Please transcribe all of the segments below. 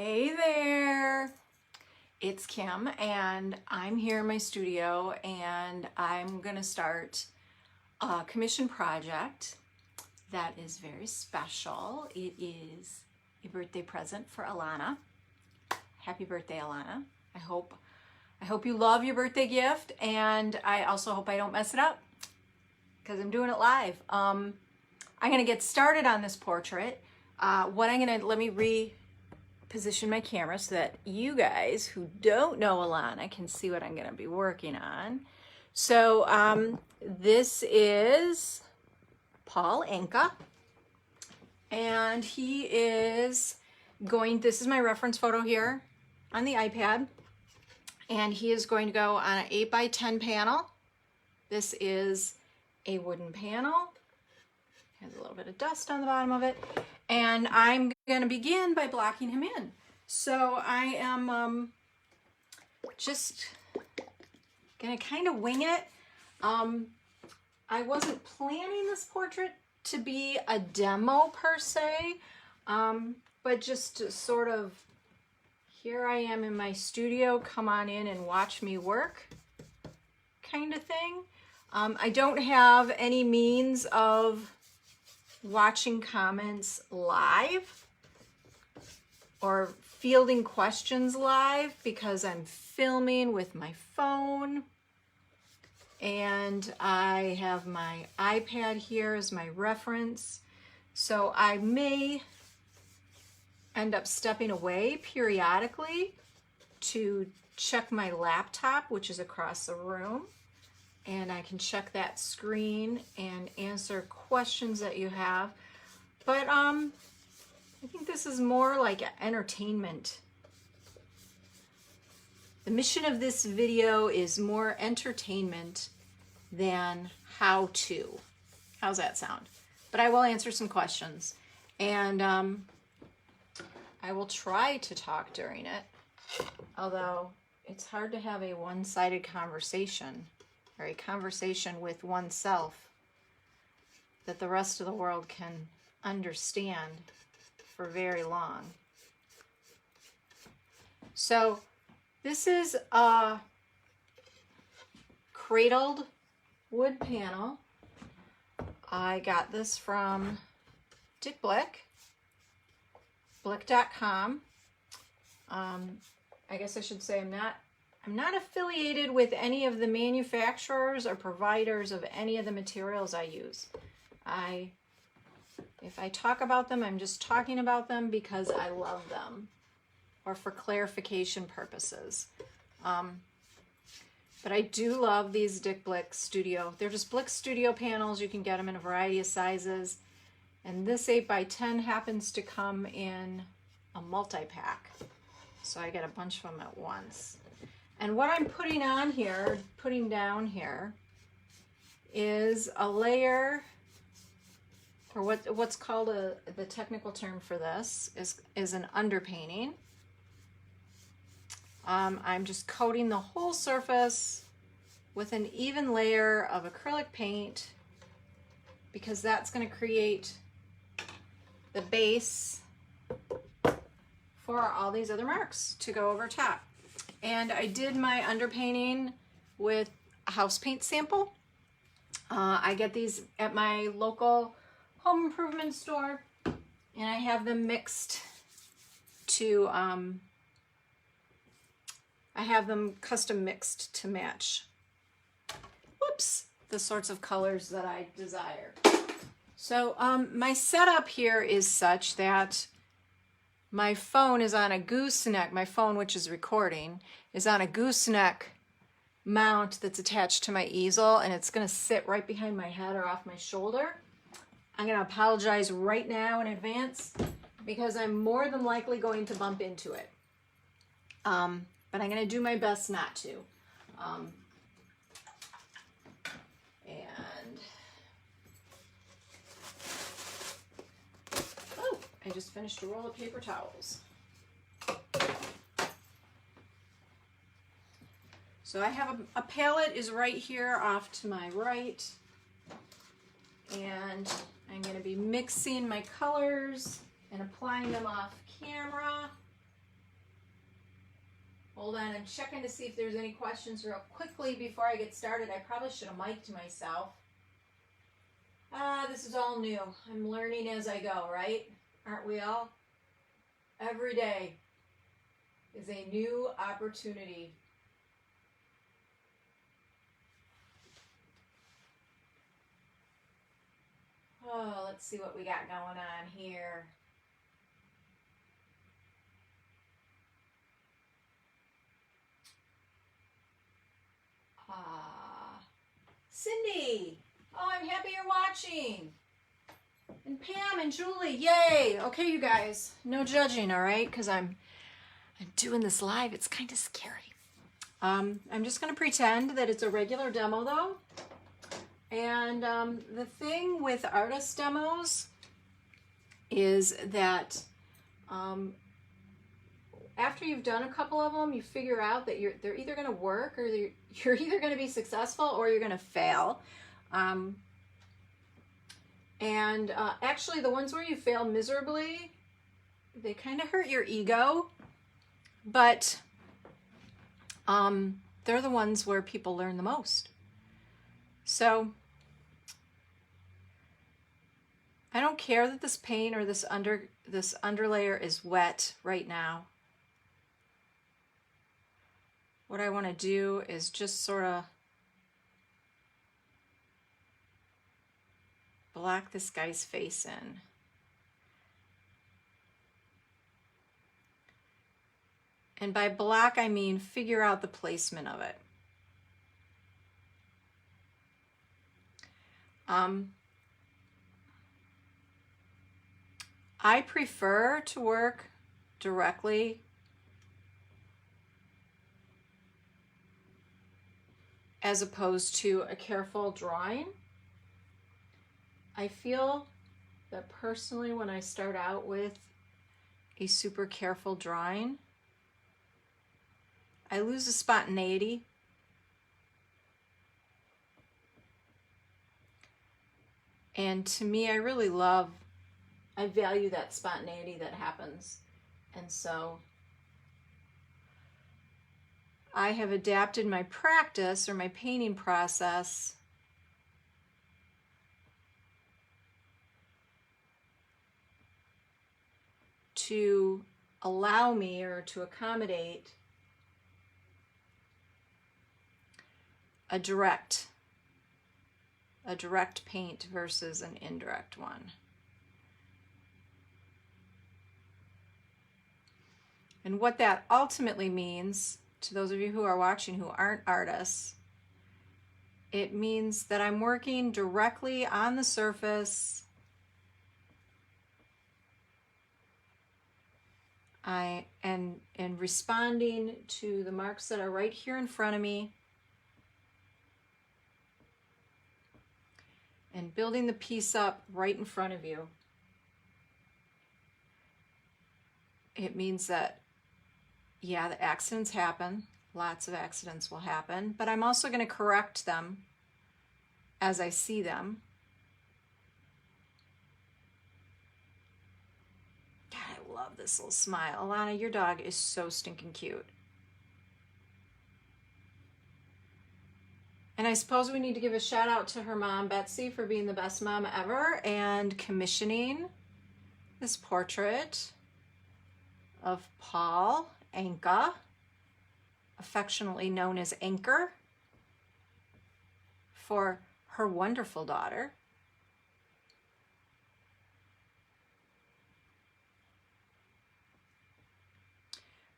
Hey there, it's Kim and I'm here in my studio and I'm gonna start a commission project that is very special. It is a birthday present for Alana. Happy birthday, Alana. I hope you love your birthday gift, and I also hope I don't mess it up because I'm doing it live. I'm gonna get started on this portrait. Let me reposition my camera so that you guys who don't know Alana can see what I'm gonna be working on. So this is Paul Anka, and he is this is my reference photo here on the iPad, and he is going to go on an 8x10 panel. This is a wooden panel. Has a little bit of dust on the bottom of it. And I'm going to begin by blocking him in. So I am just going to kind of wing it. I wasn't planning this portrait to be a demo per se, but just to sort of, here I am in my studio, come on in and watch me work kind of thing. I don't have any means of watching comments live or fielding questions live because I'm filming with my phone, and I have my iPad here as my reference, so I may end up stepping away periodically to check my laptop, which is across the room, and I can check that screen and answer questions that you have. But I think this is more like entertainment. The mission of this video is more entertainment than how to. How's that sound? But I will answer some questions, and I will try to talk during it, although it's hard to have a one-sided conversation, or a conversation with oneself that the rest of the world can understand for very long. So this is a cradled wood panel. I got this from Dick Blick, blick.com. I guess I should say I'm not affiliated with any of the manufacturers or providers of any of the materials I use. If I talk about them, I'm just talking about them because I love them or for clarification purposes. But I do love these Dick Blick Studio. They're just Blick Studio panels. You can get them in a variety of sizes. And this 8x10 happens to come in a multi-pack. So I get a bunch of them at once. And what I'm putting down here is a layer, or what's called the technical term for this is an underpainting. I'm just coating the whole surface with an even layer of acrylic paint because that's going to create the base for all these other marks to go over top. And I did my underpainting with a house paint sample. I get these at my local home improvement store, and I have them mixed to, I have them custom mixed to match, the sorts of colors that I desire. So my setup here is such that my phone is on a gooseneck. My phone, which is recording, is on a gooseneck mount that's attached to my easel, and it's going to sit right behind my head or off my shoulder. I'm going to apologize right now in advance because I'm more than likely going to bump into it. But I'm going to do my best not to. I just finished a roll of paper towels. So I have a palette is right here off to my right, and I'm going to be mixing my colors and applying them off camera. Hold on, I'm checking to see if there's any questions real quickly before I get started. I probably should have mic'd myself. This is all new. I'm learning as I go, right? Aren't we all? Every day is a new opportunity. Oh, let's see what we got going on here. Cindy. Oh, I'm happy you're watching. And Pam and Julie, yay. Okay, you guys, no judging, all right? Because I'm doing this live. It's kind of scary. I'm just going to pretend that it's a regular demo, though. And the thing with artist demos is that after you've done a couple of them, you figure out that they're either going to work or you're either going to be successful or you're going to fail. Actually, the ones where you fail miserably, they kind of hurt your ego, but they're the ones where people learn the most. So I don't care that this paint or this underlayer is wet right now. What I want to do is just sort of black this guy's face in. And by black, I mean figure out the placement of it. I prefer to work directly as opposed to a careful drawing. I feel that personally when I start out with a super careful drawing, I lose the spontaneity. And to me, I value that spontaneity that happens. And so I have adapted my practice or my painting process to allow me or to accommodate a direct paint versus an indirect one. And what that ultimately means, to those of you who are watching who aren't artists, it means that I'm working directly on the surface. And responding to the marks that are right here in front of me. And building the piece up right in front of you. It means that, yeah, the accidents happen. Lots of accidents will happen. But I'm also going to correct them as I see them. God, I love this little smile. Alana, your dog is so stinking cute. And I suppose we need to give a shout out to her mom, Betsy, for being the best mom ever and commissioning this portrait of Paul Anka, affectionately known as Anchor, for her wonderful daughter.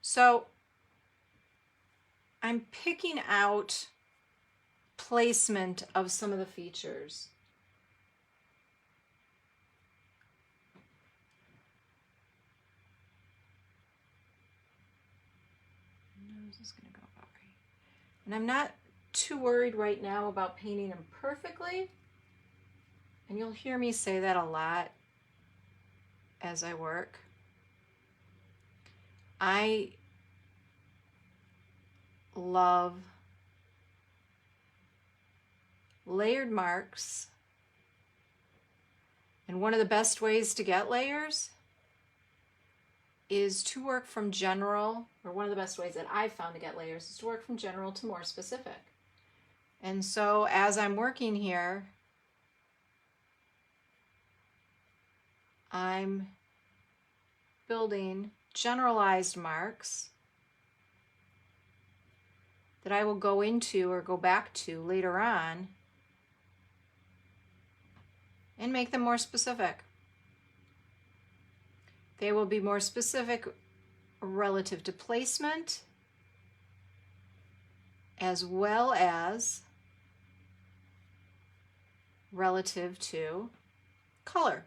So I'm picking out placement of some of the features. Nose is going to go about right. And I'm not too worried right now about painting them perfectly. And you'll hear me say that a lot as I work. I love layered marks, and one of the best ways to get layers is to work from general, or one of the best ways that I've found to get layers is to work from general to more specific. And so as I'm working here, I'm building generalized marks that I will go into or go back to later on and make them more specific. They will be more specific relative to placement as well as relative to color.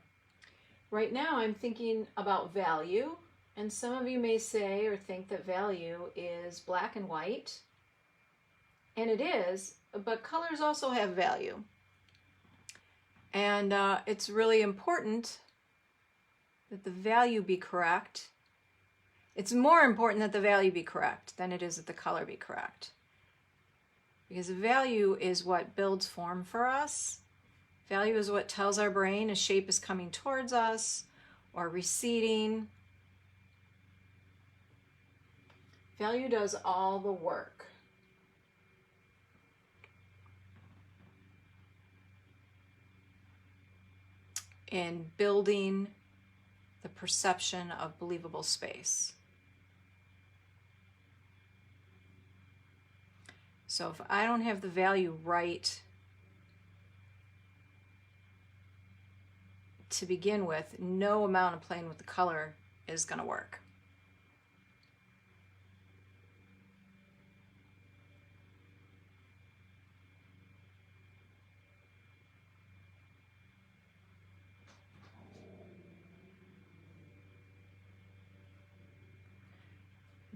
Right now I'm thinking about value, and some of you may say or think that value is black and white, and it is, but colors also have value. And it's really important that the value be correct. It's more important that the value be correct than it is that the color be correct. Because value is what builds form for us. Value is what tells our brain a shape is coming towards us or receding. Value does all the work. In building the perception of believable space. So if I don't have the value right to begin with, no amount of playing with the color is going to work.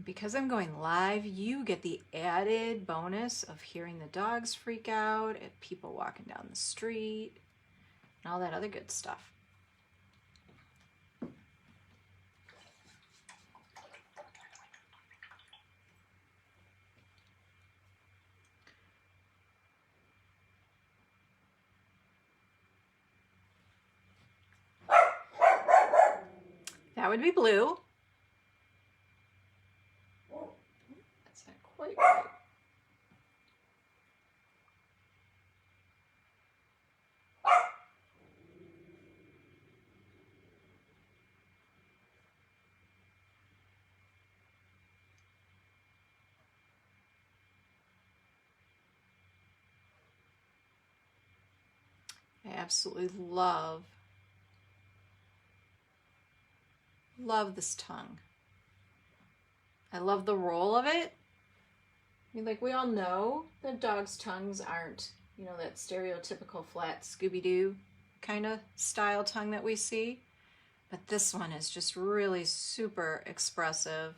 Because I'm going live, you get the added bonus of hearing the dogs freak out at people walking down the street and all that other good stuff. That would be blue. That's not quite right. I absolutely love this tongue. I love the roll of it. I mean, like, we all know that dogs' tongues aren't, you know, that stereotypical flat Scooby-Doo kind of style tongue that we see. But this one is just really super expressive.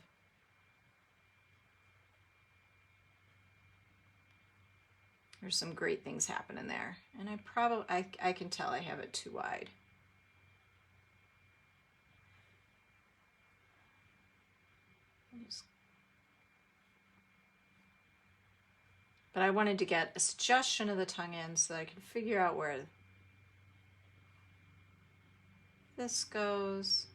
There's some great things happening there. And I can tell I have it too wide. But I wanted to get a suggestion of the tongue in so that I could figure out where this goes.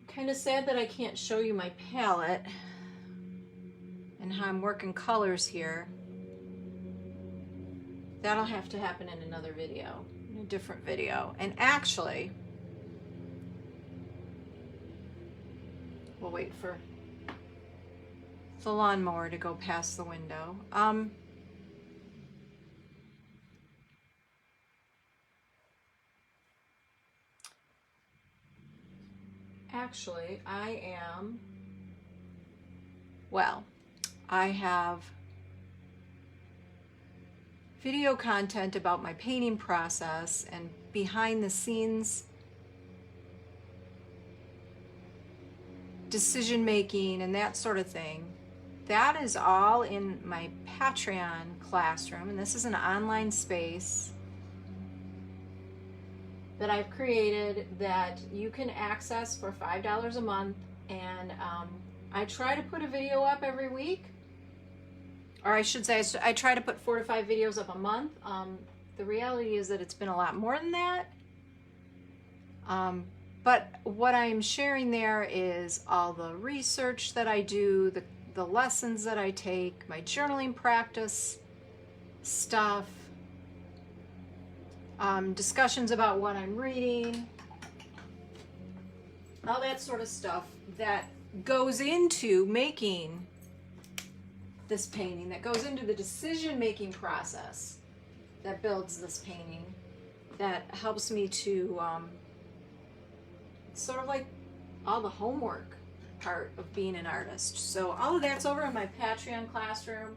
Kind of sad that I can't show you my palette and how I'm working colors here. That'll have to happen in another video, in a different video. And actually, we'll wait for the lawnmower to go past the window. Actually, I have video content about my painting process and behind the scenes decision making and that sort of thing. That is all in my Patreon classroom, and this is an online space that I've created that you can access for $5 a month. And I try to put a video up every week or I should say, I try to put 4 to 5 videos up a month. The reality is that it's been a lot more than that. But what I'm sharing there is all the research that I do, the lessons that I take, my journaling practice stuff, discussions about what I'm reading, all that sort of stuff that goes into making this painting, that goes into the decision-making process that builds this painting, that helps me to sort of like all the homework part of being an artist. So all of that's over in my Patreon classroom.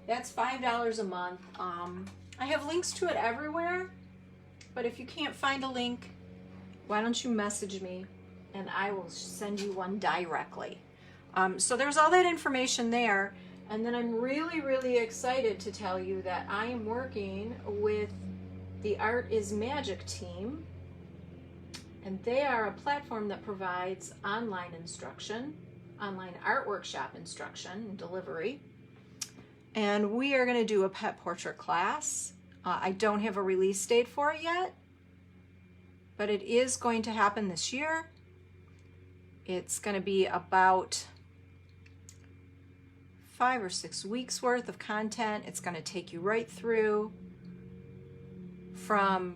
That's $5 a month. I have links to it everywhere, but if you can't find a link, why don't you message me and I will send you one directly. So there's all that information there. And then I'm really, really excited to tell you that I am working with the Art is Magic team. And they are a platform that provides online instruction, online art workshop instruction and delivery. And we are going to do a pet portrait class. I don't have a release date for it yet, but it is going to happen this year. It's going to be about 5 or 6 weeks worth of content. It's going to take you right through from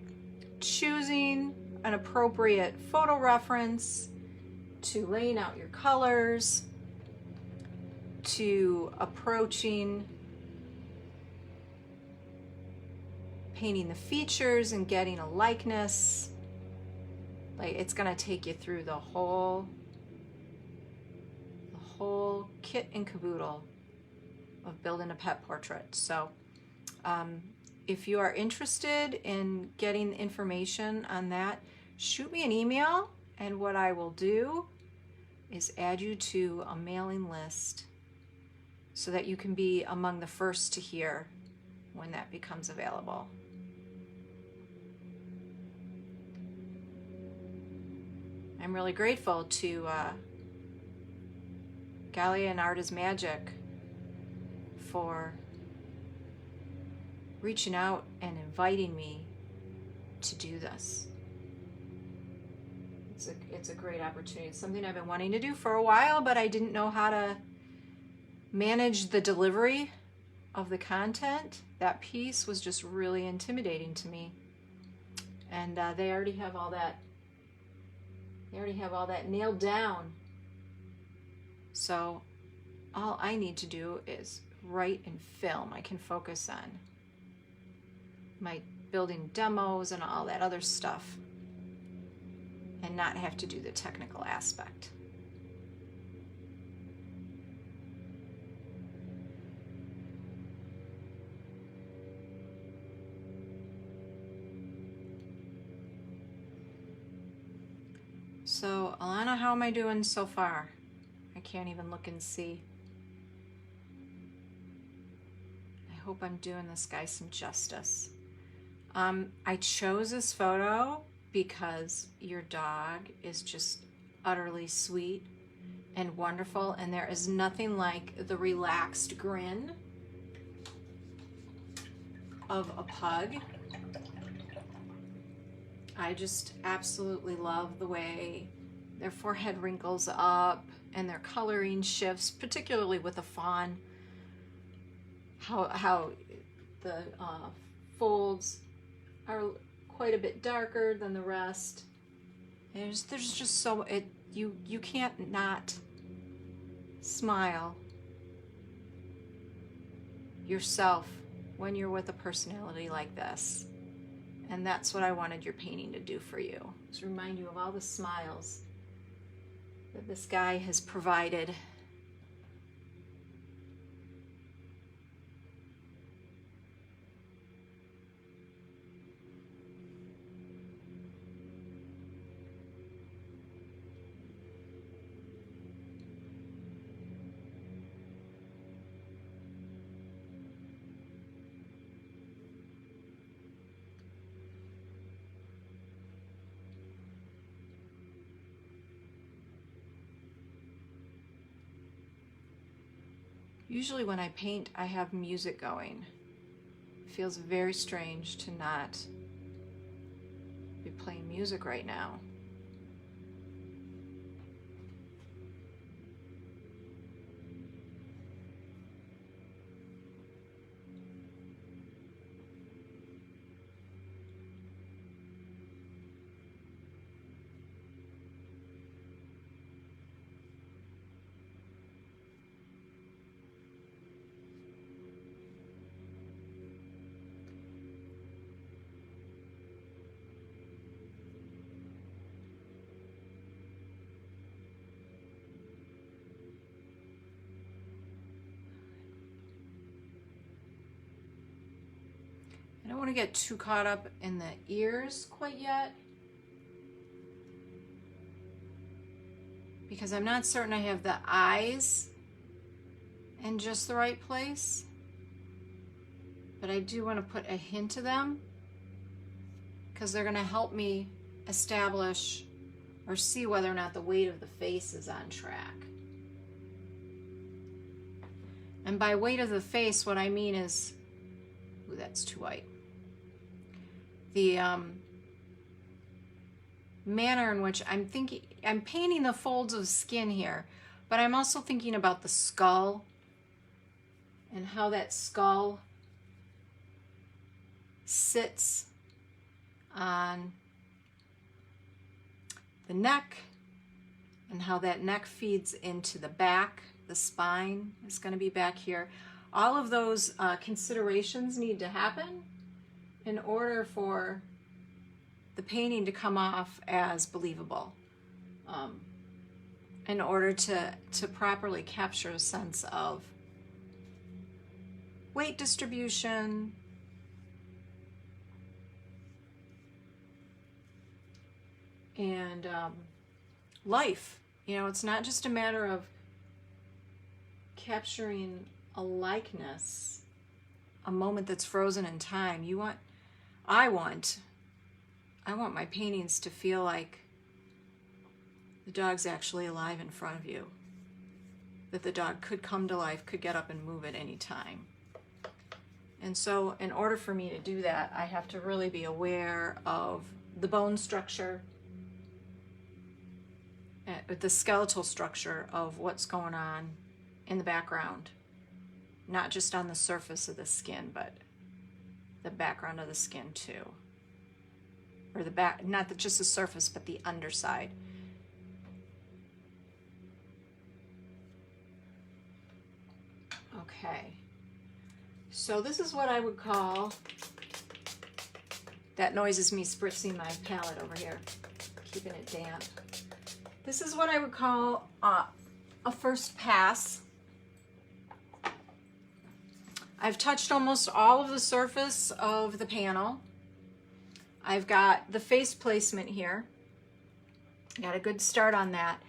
choosing an appropriate photo reference, to laying out your colors, to approaching painting the features and getting a likeness. Like, it's going to take you through the whole kit and caboodle of building a pet portrait. So if you are interested in getting information on that, shoot me an email, and what I will do is add you to a mailing list so that you can be among the first to hear when that becomes available. I'm really grateful to Galia and Art is Magic for reaching out and inviting me to do this. It's a great opportunity. It's something I've been wanting to do for a while, but I didn't know how to manage the delivery of the content. That piece was just really intimidating to me. And they already have all that. They already have all that nailed down. So all I need to do is write and film. I can focus on my building demos and all that other stuff and not have to do the technical aspect. So, Alana, how am I doing so far? I can't even look and see. I hope I'm doing this guy some justice. I chose this photo because your dog is just utterly sweet and wonderful, and there is nothing like the relaxed grin of a pug. I just absolutely love the way their forehead wrinkles up and their coloring shifts, particularly with a fawn. How the folds are quite a bit darker than the rest. There's just so you can't not smile yourself when you're with a personality like this. And that's what I wanted your painting to do for you, is remind you of all the smiles that this guy has provided. Usually when I paint, I have music going. It feels very strange to not be playing music right now. I don't want to get too caught up in the ears quite yet, because I'm not certain I have the eyes in just the right place, but I do want to put a hint of them because they're going to help me establish or see whether or not the weight of the face is on track. And by weight of the face, what I mean is, ooh, that's too white. The manner in which I'm painting the folds of skin here, but I'm also thinking about the skull and how that skull sits on the neck and how that neck feeds into the back. The spine is going to be back here. All of those considerations need to happen in order for the painting to come off as believable, in order to properly capture a sense of weight distribution, and life. You know, it's not just a matter of capturing a likeness, a moment that's frozen in time. I want my paintings to feel like the dog's actually alive in front of you, that the dog could come to life, could get up and move at any time. And so in order for me to do that, I have to really be aware of the bone structure, the skeletal structure of what's going on in the background, not just on the surface of the skin, but the background of the skin too. Or the back, not just the surface, but the underside. Okay, so this is what I would call, that noise is me spritzing my palette over here, keeping it damp. This is what I would call a first pass. I've touched almost all of the surface of the panel. I've got the face placement here. I got a good start on that.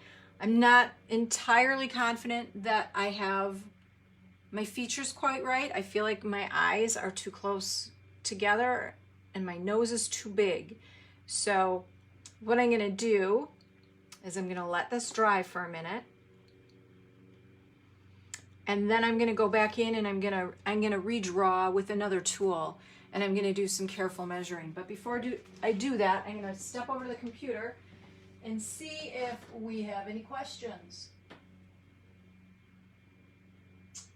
I'm not entirely confident that I have my features quite right. I feel like my eyes are too close together and my nose is too big. So what I'm gonna do is I'm gonna let this dry for a minute. And then I'm gonna go back in and I'm gonna redraw with another tool, and I'm gonna do some careful measuring. But before I do that, I'm gonna step over to the computer and see if we have any questions.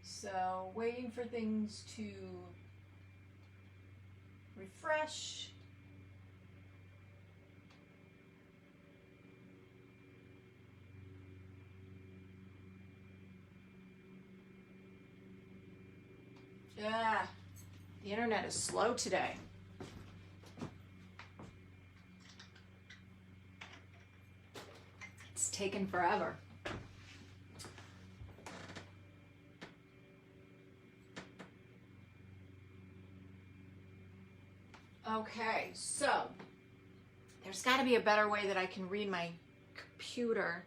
So waiting for things to refresh. Yeah, the internet is slow today. It's taken forever. Okay, so there's got to be a better way that I can read my computer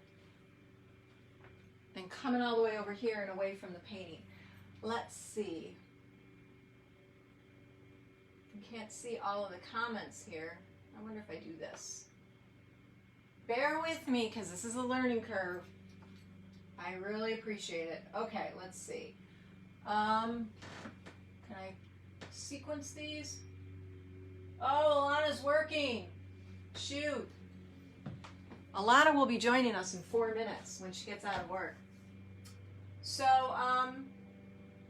than coming all the way over here and away from the painting. Let's see. You can't see all of the comments here. I wonder if I do this. Bear with me because this is a learning curve. I really appreciate it. Okay, let's see. Can I sequence these? Oh, Alana's working. Shoot. Alana will be joining us in 4 minutes when she gets out of work. So,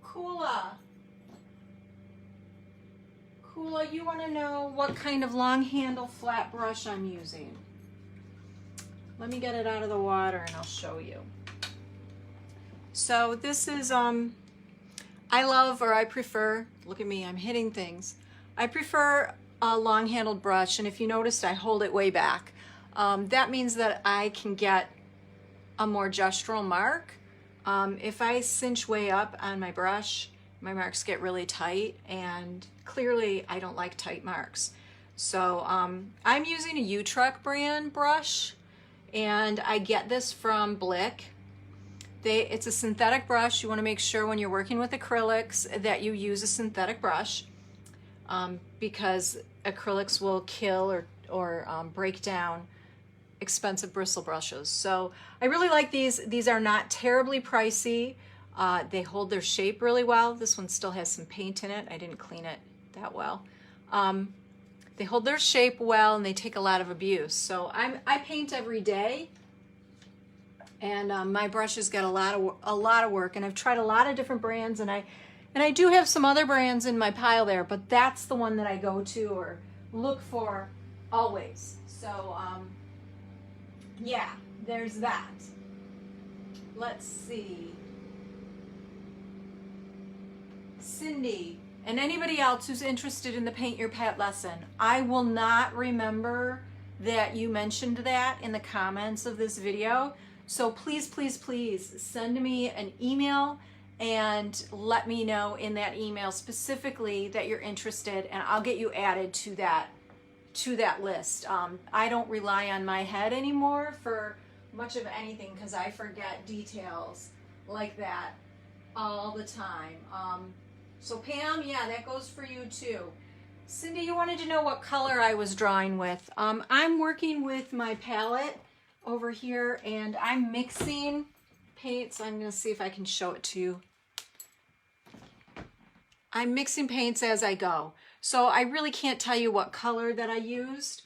Kula, you want to know what kind of long handle flat brush I'm using? Let me get it out of the water and I'll show you. So this is, I love, or I prefer, look at me, I'm hitting things. I prefer a long handled brush, and if you noticed, I hold it way back. That means that I can get a more gestural mark. If I cinch way up on my brush, my marks get really tight, and clearly I don't like tight marks. So I'm using a U-Truck brand brush, and I get this from Blick. It's a synthetic brush. You want to make sure when you're working with acrylics that you use a synthetic brush, because acrylics will kill or break down expensive bristle brushes. So I really like these. These are not terribly pricey. They hold their shape really well. This one still has some paint in it. I didn't clean it that well. They hold their shape well, and they take a lot of abuse. So I paint every day, and my brushes get a lot of work. And I've tried a lot of different brands, and I do have some other brands in my pile there, but that's the one that I go to or look for always. So yeah, there's that. Let's see. Cindy, and anybody else who's interested in the Paint Your Pet lesson, I will not remember that you mentioned that in the comments of this video. So please, please, please send me an email and let me know in that email specifically that you're interested, and I'll get you added to that list. I don't rely on my head anymore for much of anything because I forget details like that all the time. So Pam, yeah, that goes for you too. Cindy, you wanted to know what color I was drawing with. I'm working with my palette over here, and I'm mixing paints. I'm going to see if I can show it to you. I'm mixing paints as I go. So I really can't tell you what color that I used.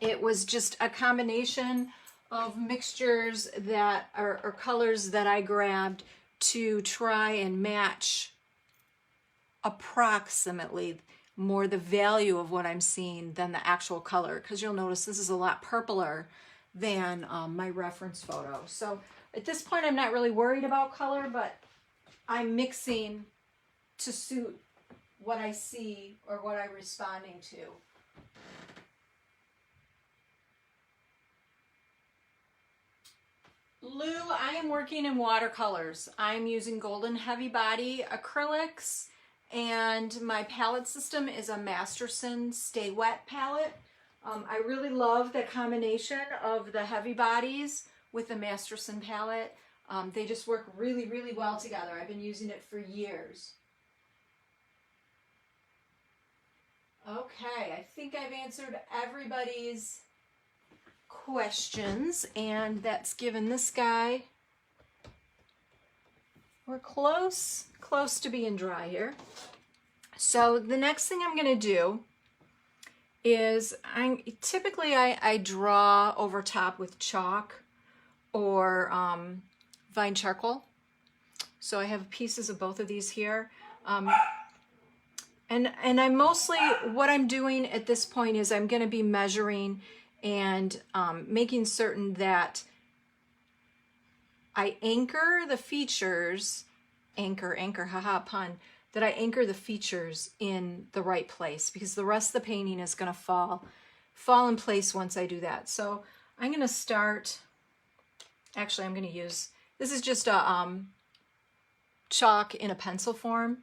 It was just a combination of mixtures that or colors that I grabbed to try and match approximately more the value of what I'm seeing than the actual color, because you'll notice this is a lot purpler than my reference photo. So at this point I'm not really worried about color, but I'm mixing to suit what I see or what I'm responding to. Lou, I am working in watercolors. I'm using Golden Heavy Body acrylics, and my palette system is a Masterson Stay Wet palette. I really love the combination of the heavy bodies with the Masterson palette. They just work really, really well together. I've been using it for years. Okay, I think I've answered everybody's questions, and that's given this guy, we're close to being dry here. So the next thing I'm going to do is typically I draw over top with chalk or vine charcoal. So I have pieces of both of these here. And I'm mostly, what I'm doing at this point is I'm going to be measuring and making certain that I anchor the features, haha pun, that I anchor the features in the right place, because the rest of the painting is going to fall in place once I do that. So I'm going to start, actually I'm going to use, this is just a chalk in a pencil form,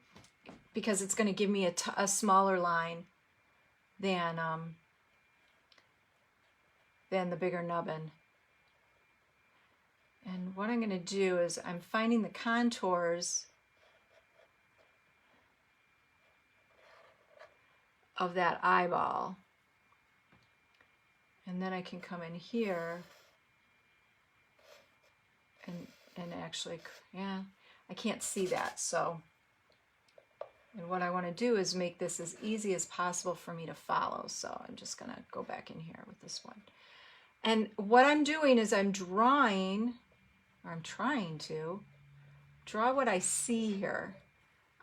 because it's going to give me a smaller line than the bigger nubbin. And what I'm going to do is I'm finding the contours of that eyeball. And then I can come in here and actually, yeah, I can't see that. So, and what I want to do is make this as easy as possible for me to follow. So I'm just going to go back in here with this one. And what I'm doing is I'm drawing, or I'm trying to draw what I see here.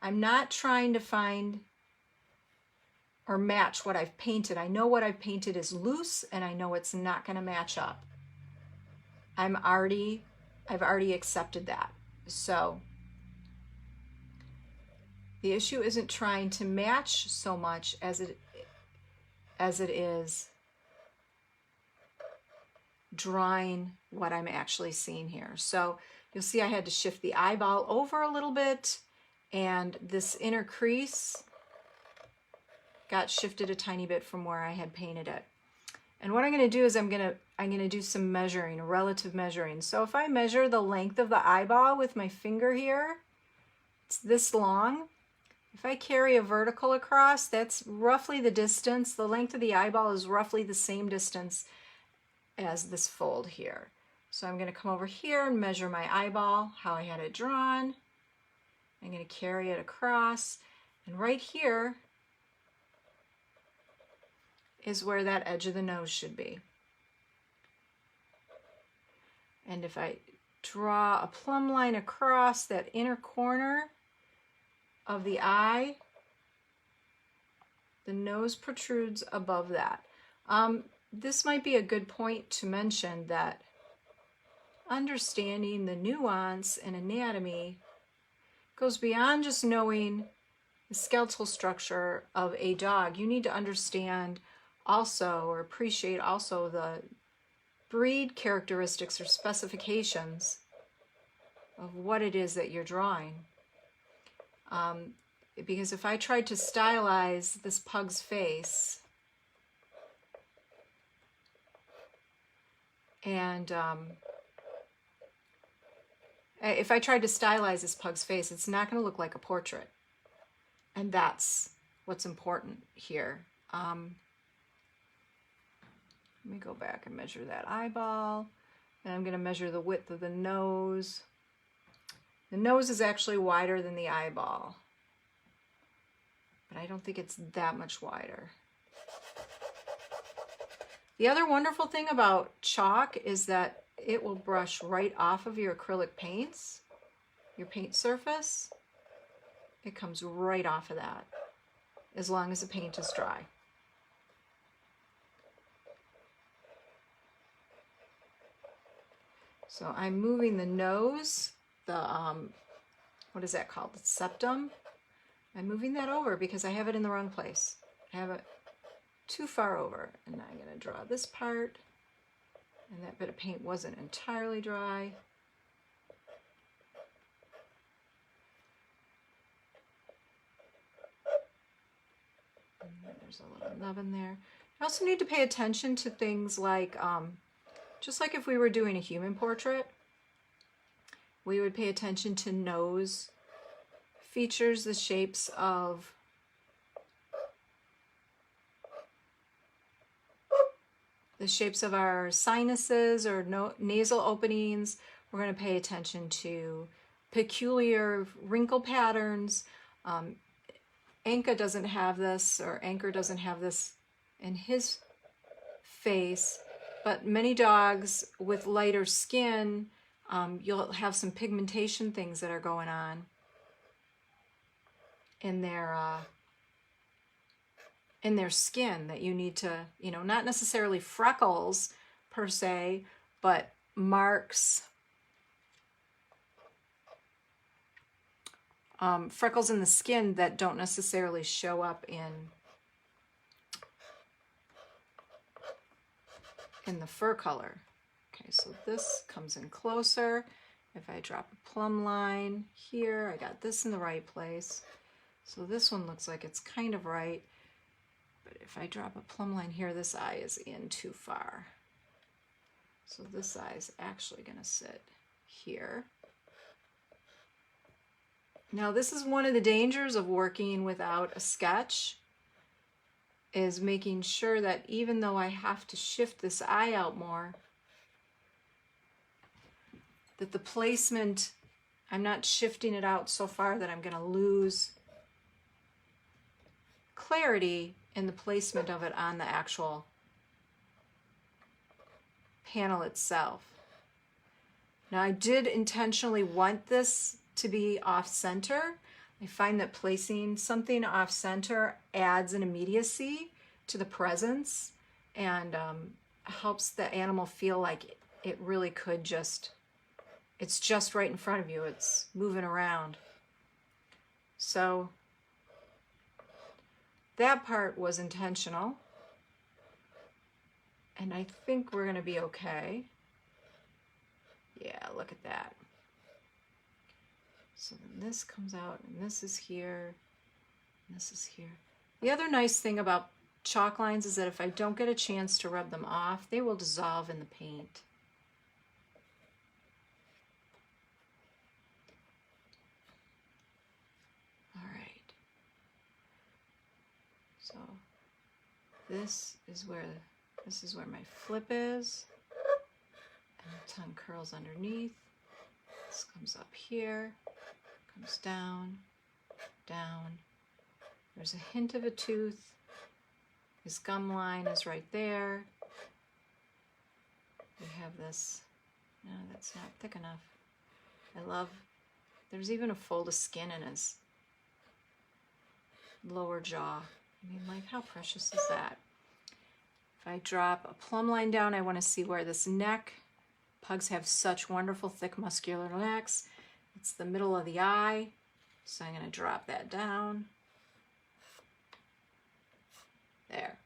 I'm not trying to find or match what I've painted. I know what I've painted is loose, and I know it's not going to match up. I've already accepted that. So the issue isn't trying to match so much as it is drawing what I'm actually seeing here. So you'll see I had to shift the eyeball over a little bit, and this inner crease got shifted a tiny bit from where I had painted it. And what I'm going to do is I'm going to do some measuring, relative measuring. So if I measure the length of the eyeball with my finger here, it's this long. If I carry a vertical across, that's roughly the distance. The length of the eyeball is roughly the same distance as this fold here. So I'm going to come over here and measure my eyeball, how I had it drawn. I'm going to carry it across, and right here is where that edge of the nose should be. And if I draw a plumb line across that inner corner of the eye, the nose protrudes above that. This might be a good point to mention that understanding the nuance and anatomy goes beyond just knowing the skeletal structure of a dog. You need to understand also, or appreciate also, the breed characteristics or specifications of what it is that you're drawing. Because if I tried to stylize this pug's face, and if I tried to stylize this pug's face, it's not going to look like a portrait. And that's what's important here. Let me go back and measure that eyeball. And I'm going to measure the width of the nose. The nose is actually wider than the eyeball, but I don't think it's that much wider. The other wonderful thing about chalk is that it will brush right off of your acrylic paints, your paint surface. It comes right off of that, as long as the paint is dry. So I'm moving the nose, what is that called? The septum. I'm moving that over because I have it in the wrong place. I have it too far over. And now I'm going to draw this part. And that bit of paint wasn't entirely dry. And then there's a little nub in there. I also need to pay attention to things like, just like if we were doing a human portrait, we would pay attention to nose features, the shapes of our sinuses or nasal openings. We're going to pay attention to peculiar wrinkle patterns. Anka doesn't have this, or Anchor doesn't have this in his face, but many dogs with lighter skin, you'll have some pigmentation things that are going on in their skin that you need to, not necessarily freckles per se, but marks, freckles in the skin that don't necessarily show up in the fur color. Okay, so this comes in closer. If I drop a plumb line here, I got this in the right place. So this one looks like it's kind of right. But if I drop a plumb line here, this eye is in too far. So this eye is actually going to sit here. Now this is one of the dangers of working without a sketch, is making sure that even though I have to shift this eye out more, that the placement I'm not shifting it out so far that I'm going to lose clarity in the placement of it on the actual panel itself. Now I did intentionally want this to be off center. I find that placing something off center adds an immediacy to the presence and helps the animal feel like it really could just, it's just right in front of you. It's moving around. So that part was intentional. And I think we're going to be okay. Yeah, look at that. So then this comes out, and this is here, and this is here. The other nice thing about chalk lines is that if I don't get a chance to rub them off, they will dissolve in the paint. All right. So this is where my flip is, and the tongue curls underneath. This comes up here, comes down, down. There's a hint of a tooth. His gum line is right there. We have this, no, that's not thick enough. I love, there's even a fold of skin in his lower jaw. I mean, like, how precious is that? If I drop a plumb line down, I want to see where this neck, pugs have such wonderful thick muscular necks. It's the middle of the eye, so I'm going to drop that down. There.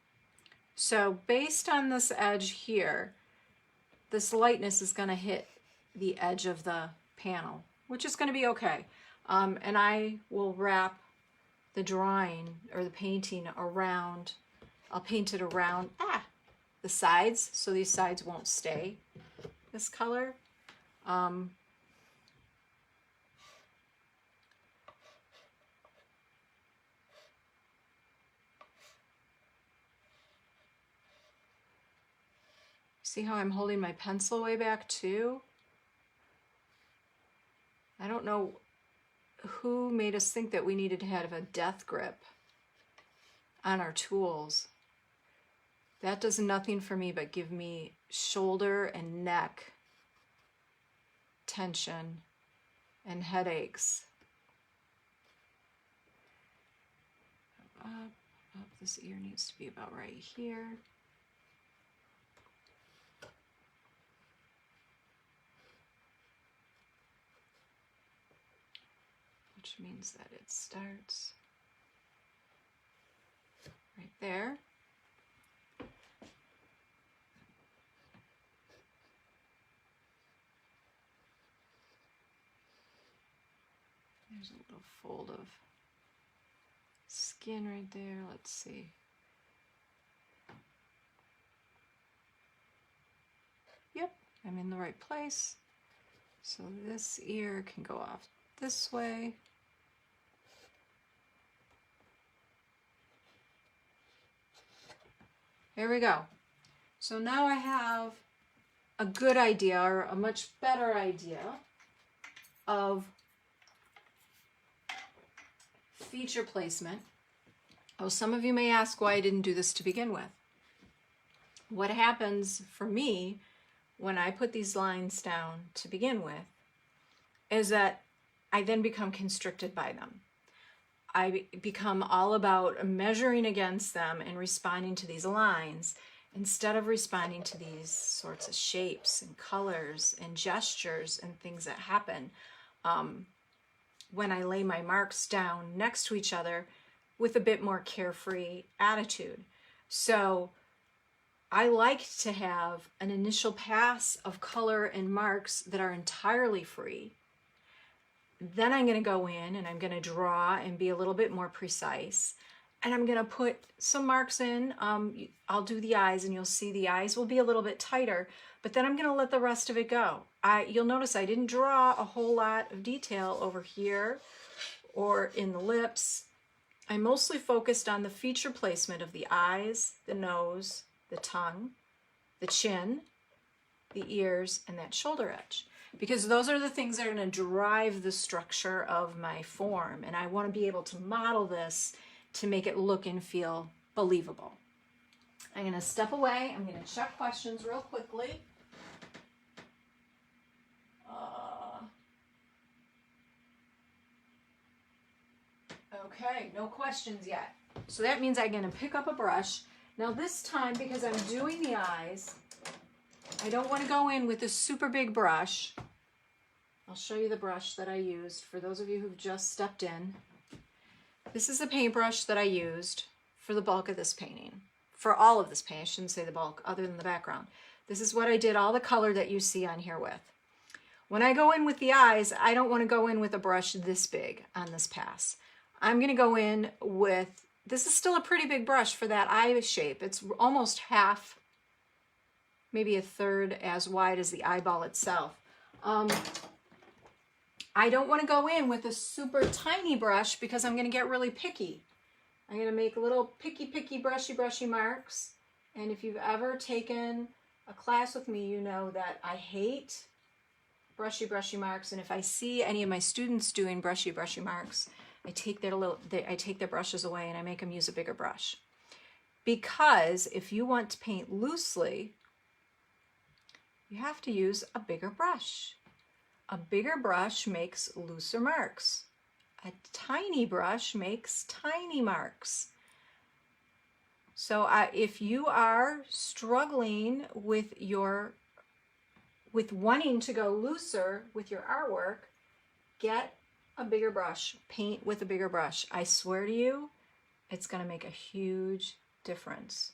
So based on this edge here, this lightness is going to hit the edge of the panel, which is going to be okay. And I will wrap the drawing or the painting around, I'll paint it around the sides, so these sides won't stay this color. See how I'm holding my pencil way back too? I don't know who made us think that we needed to have a death grip on our tools. That does nothing for me but give me shoulder and neck tension and headaches. Up, this ear needs to be about right here. Which means that it starts right there. There's a little fold of skin right there. Let's see. Yep, I'm in the right place. So this ear can go off this way. There we go. So now I have a good idea, or a much better idea, of feature placement. Oh, some of you may ask why I didn't do this to begin with. What happens for me when I put these lines down to begin with is that I then become constricted by them. I become all about measuring against them and responding to these lines instead of responding to these sorts of shapes and colors and gestures and things that happen when I lay my marks down next to each other with a bit more carefree attitude. So I like to have an initial pass of color and marks that are entirely free. Then I'm going to go in and I'm going to draw and be a little bit more precise. And I'm going to put some marks in. I'll do the eyes, and you'll see the eyes will be a little bit tighter, but then I'm going to let the rest of it go. You'll notice I didn't draw a whole lot of detail over here or in the lips. I mostly focused on the feature placement of the eyes, the nose, the tongue, the chin, the ears, and that shoulder edge. because those are the things that are going to drive the structure of my form. And I want to be able to model this to make it look and feel believable. I'm going to step away. I'm going to check questions real quickly. Okay, no questions yet. So that means I'm going to pick up a brush. Now this time, because I'm doing the eyes, I don't want to go in with a super big brush. I'll show you the brush that I used for those of you who've just stepped in. This is the paintbrush that I used for the bulk of this painting. For all of this painting, I shouldn't say the bulk, other than the background. This is what I did all the color that you see on here with. When I go in with the eyes, I don't want to go in with a brush this big on this pass. I'm going to go in with, this is still a pretty big brush for that eye shape. It's almost half, maybe a third as wide as the eyeball itself. I don't want to go in with a super tiny brush because I'm going to get really picky. I'm going to make little picky, brushy marks. And if you've ever taken a class with me, you know that I hate brushy marks. And if I see any of my students doing brushy marks, I take their brushes away and I make them use a bigger brush. Because if you want to paint loosely, you have to use a bigger brush. A bigger brush makes looser marks. A tiny brush makes tiny marks. So if you are struggling with wanting to go looser with your artwork, get a bigger brush. Paint with a bigger brush. I swear to you, it's going to make a huge difference.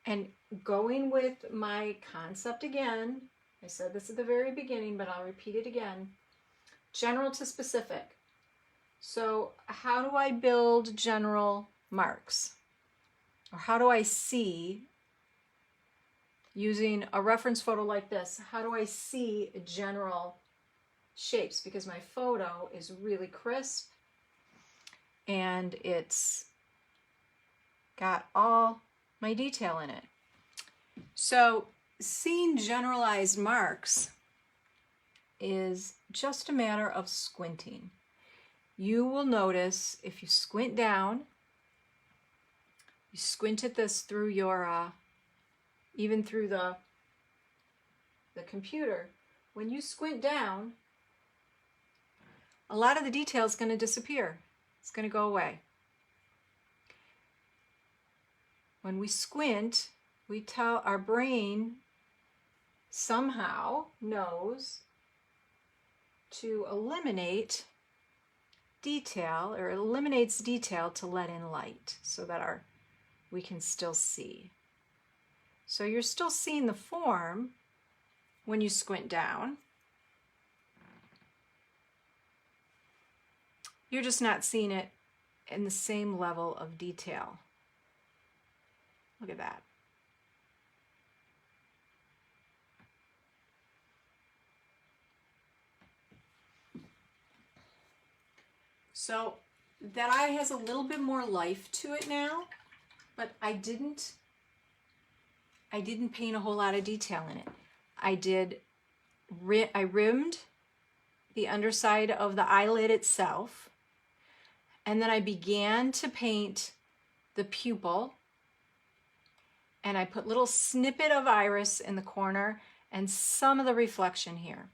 And going with my concept again, I said this at the very beginning, but I'll repeat it again. General to specific. So how do I build general marks? Or how do I see, using a reference photo like this, how do I see general shapes? Because my photo is really crisp and it's got all my detail in it. So seeing generalized marks is just a matter of squinting. You will notice if you squint down, you squint at this through your, even through the computer, when you squint down, a lot of the detail is going to disappear. It's going to go away. When we squint, we tell our brain somehow knows to eliminate detail, or eliminates detail to let in light so that we can still see. So you're still seeing the form when you squint down. You're just not seeing it in the same level of detail. Look at that. So that eye has a little bit more life to it now, but I didn't paint a whole lot of detail in it. I rimmed the underside of the eyelid itself, and then I began to paint the pupil, and I put little snippet of iris in the corner and some of the reflection here.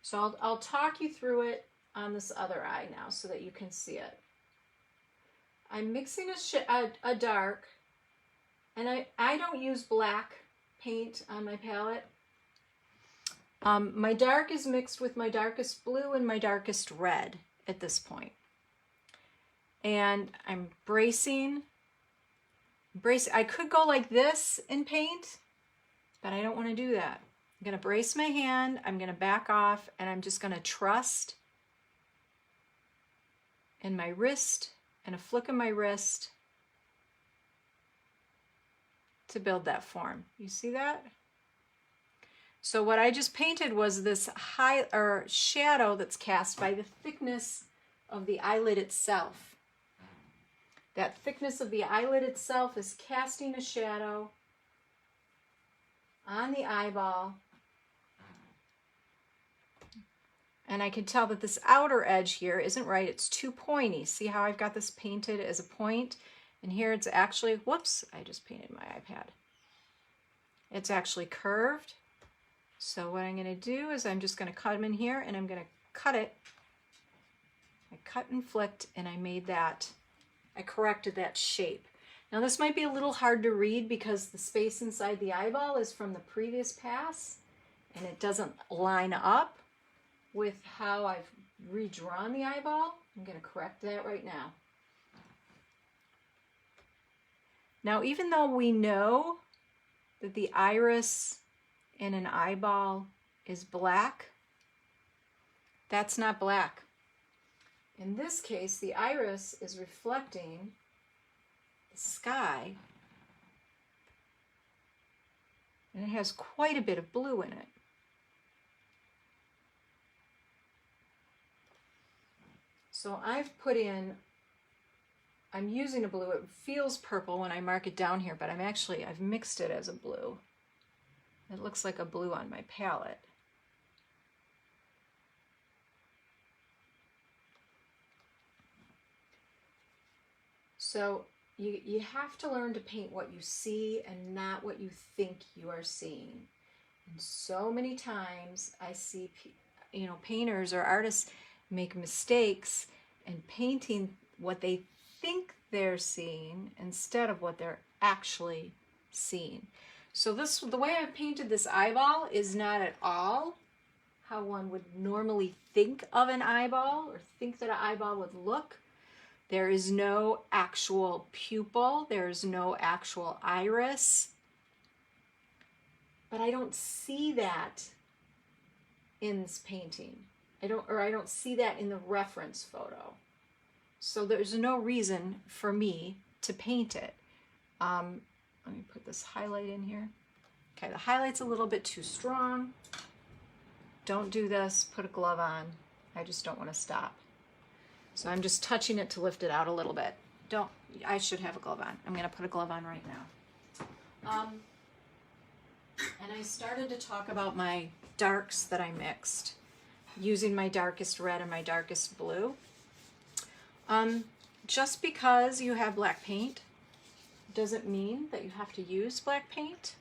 So I'll talk you through it on this other eye now so that you can see it. I'm mixing a dark, and I don't use black paint on my palette. My dark is mixed with my darkest blue and my darkest red at this point. And I'm bracing. I could go like this in paint, but I don't want to do that. I'm going to brace my hand, I'm going to back off, and I'm just going to trust in my wrist and a flick of my wrist to build that form. You see that? So what I just painted was this shadow that's cast by the thickness of the eyelid itself. That thickness of the eyelid itself is casting a shadow on the eyeball And I can tell that this outer edge here isn't right. It's too pointy. See how I've got this painted as a point? And here it's actually, whoops, I just painted my iPad. It's actually curved. So what I'm going to do is I'm just going to cut them in here, and I'm going to cut it. I cut and flicked, and I made that, I corrected that shape. Now this might be a little hard to read because the space inside the eyeball is from the previous pass, and it doesn't line up with how I've redrawn the eyeball. I'm going to correct that right now. Now, even though we know that the iris in an eyeball is black, that's not black. In this case, the iris is reflecting the sky, and it has quite a bit of blue in it. So I've put in, I'm using a blue. It feels purple when I mark it down here, but I've mixed it as a blue. It looks like a blue on my palette. So you have to learn to paint what you see and not what you think you are seeing. And so many times I see, painters or artists make mistakes in painting what they think they're seeing instead of what they're actually seeing. So the way I've painted this eyeball is not at all how one would normally think of an eyeball or think that an eyeball would look. There is no actual pupil. There's no actual iris. But I don't see that in this painting. I don't see that in the reference photo. So there's no reason for me to paint it. Let me put this highlight in here. Okay, the highlight's a little bit too strong. Don't do this, put a glove on. I just don't want to stop. So I'm just touching it to lift it out a little bit. I should have a glove on. I'm gonna put a glove on right now. And I started to talk about my darks that I mixed, using my darkest red and my darkest blue. Just because you have black paint doesn't mean that you have to use black paint.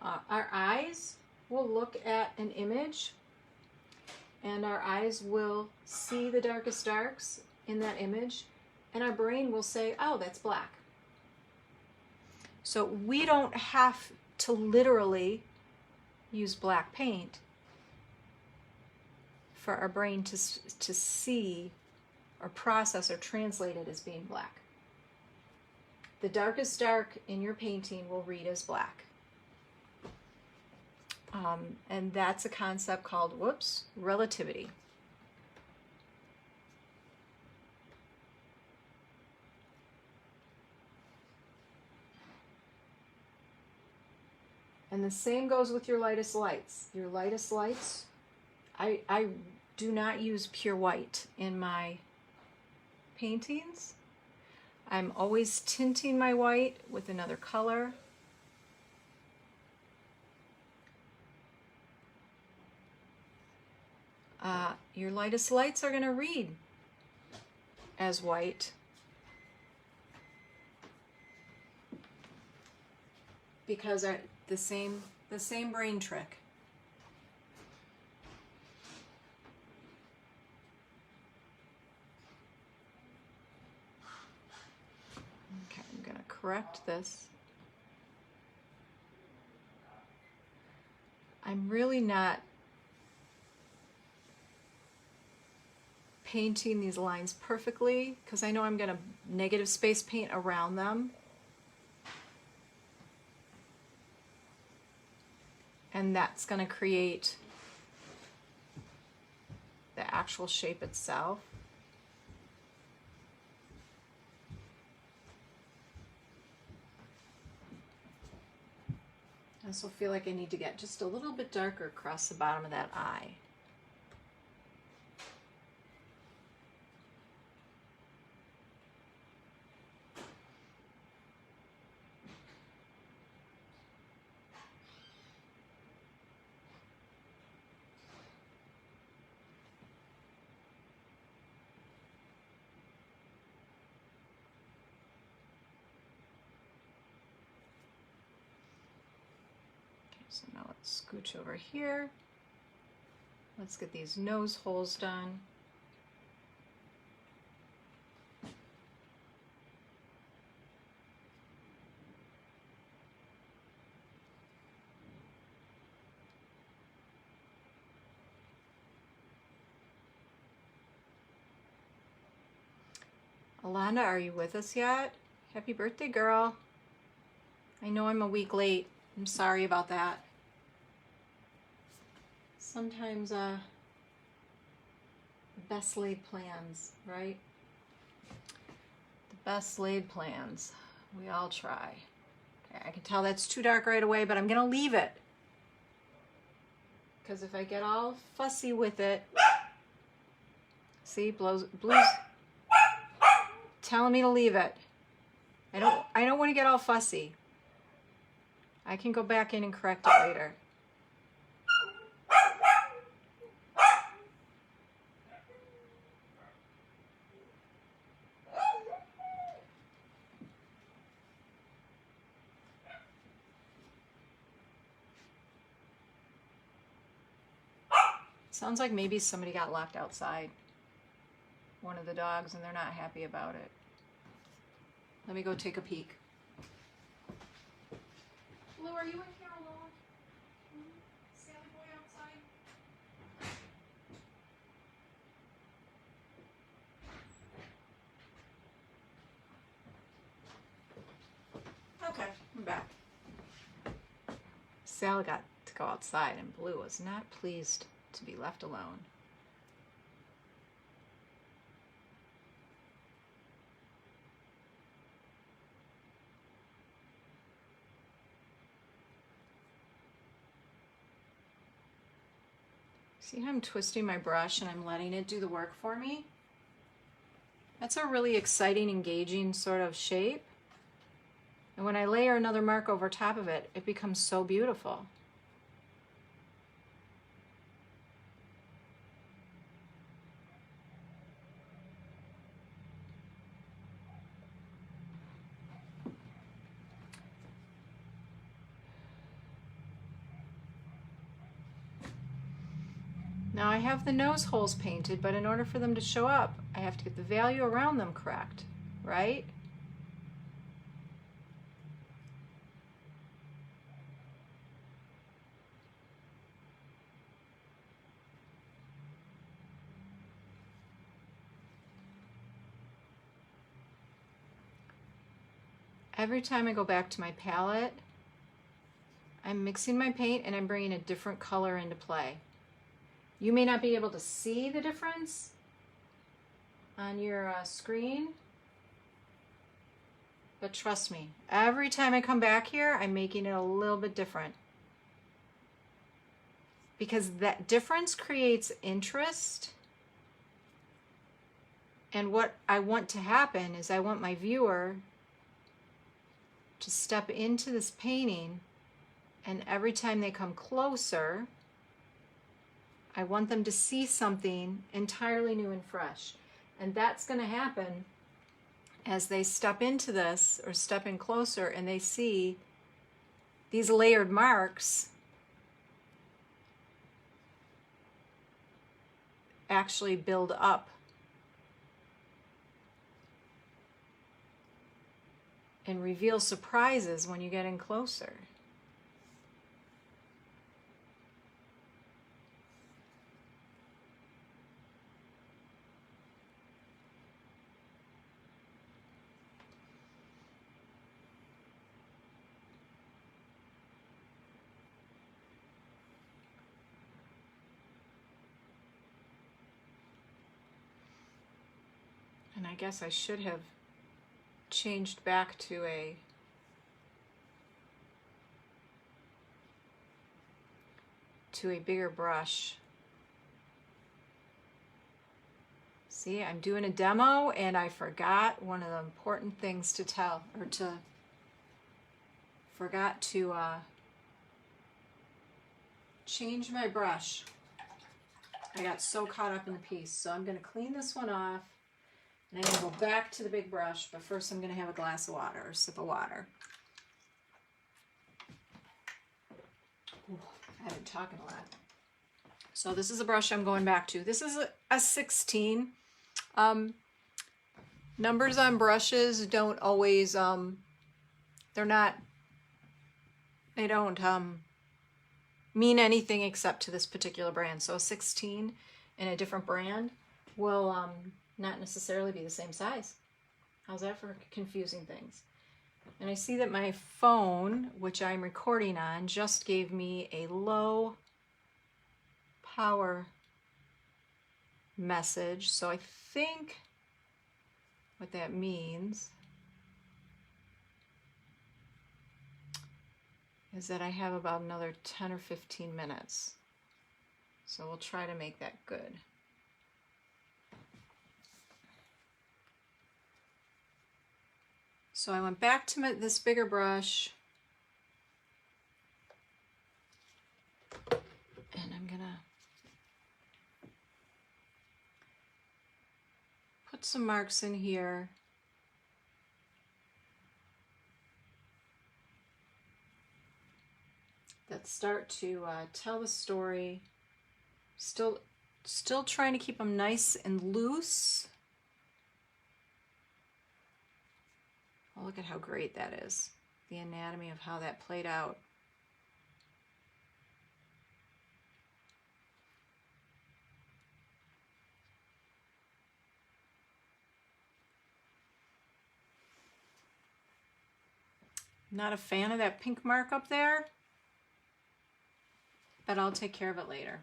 Our eyes will look at an image, and our eyes will see the darkest darks in that image, and our brain will say, oh, that's black. So we don't have to literally use black paint for our brain to see or process or translate it as being black. The darkest dark in your painting will read as black. And that's a concept called, relativity. And the same goes with your lightest lights. Your lightest lights, I do not use pure white in my paintings. I'm always tinting my white with another color. Your lightest lights are going to read as white because the same brain trick. Okay, I'm going to correct this. I'm really not painting these lines perfectly because I know I'm going to negative space paint around them. And that's going to create the actual shape itself. I also feel like I need to get just a little bit darker across the bottom of that eye. So now let's scooch over here. Let's get these nose holes done. Alana, are you with us yet? Happy birthday, girl. I know I'm a week late. I'm sorry about that. Sometimes, best laid plans, right? The best laid plans. We all try. Okay, I can tell that's too dark right away, but I'm gonna leave it. Because if I get all fussy with it, see, Blue's telling me to leave it. I don't want to get all fussy. I can go back in and correct it later. Sounds like maybe somebody got locked outside. One of the dogs, and they're not happy about it. Let me go take a peek. Blue, are you in here alone? Sally boy outside? Okay, I'm back. Sally got to go outside, and Blue was not pleased to be left alone. See how I'm twisting my brush and I'm letting it do the work for me? That's a really exciting, engaging sort of shape. And when I layer another mark over top of it, it becomes so beautiful. Now I have the nose holes painted, but in order for them to show up, I have to get the value around them correct, right? Every time I go back to my palette, I'm mixing my paint and I'm bringing a different color into play. You may not be able to see the difference on your screen, but trust me, every time I come back here, I'm making it a little bit different. Because that difference creates interest. And what I want to happen is I want my viewer to step into this painting, and every time they come closer, I want them to see something entirely new and fresh. And that's going to happen as they step into this or step in closer and they see these layered marks actually build up and reveal surprises when you get in closer. And I guess I should have changed back to a bigger brush. See, I'm doing a demo and I forgot one of the important things to tell, or forgot to change my brush. I got so caught up in the piece. So I'm going to clean this one off and I'm going to go back to the big brush, but first I'm going to have a glass of water or sip of water. I've been talking a lot. So this is a brush I'm going back to. This is a 16. Numbers on brushes don't always, they don't mean anything except to this particular brand. So a 16 in a different brand will not necessarily be the same size. How's that for confusing things? And I see that my phone, which I'm recording on, just gave me a low power message. So I think what that means is that I have about another 10 or 15 minutes. So we'll try to make that good. So I went back to this bigger brush, and I'm gonna put some marks in here. That start to tell the story. Still trying to keep them nice and loose. Oh, look at how great that is. The anatomy of how that played out. Not a fan of that pink mark up there, but I'll take care of it later.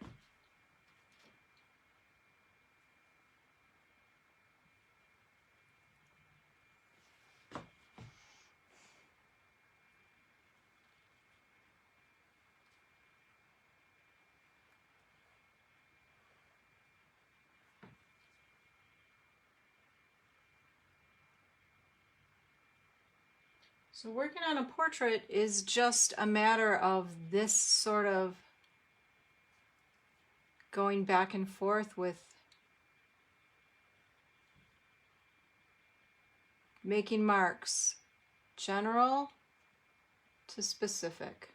So working on a portrait is just a matter of this sort of going back and forth with making marks, general to specific.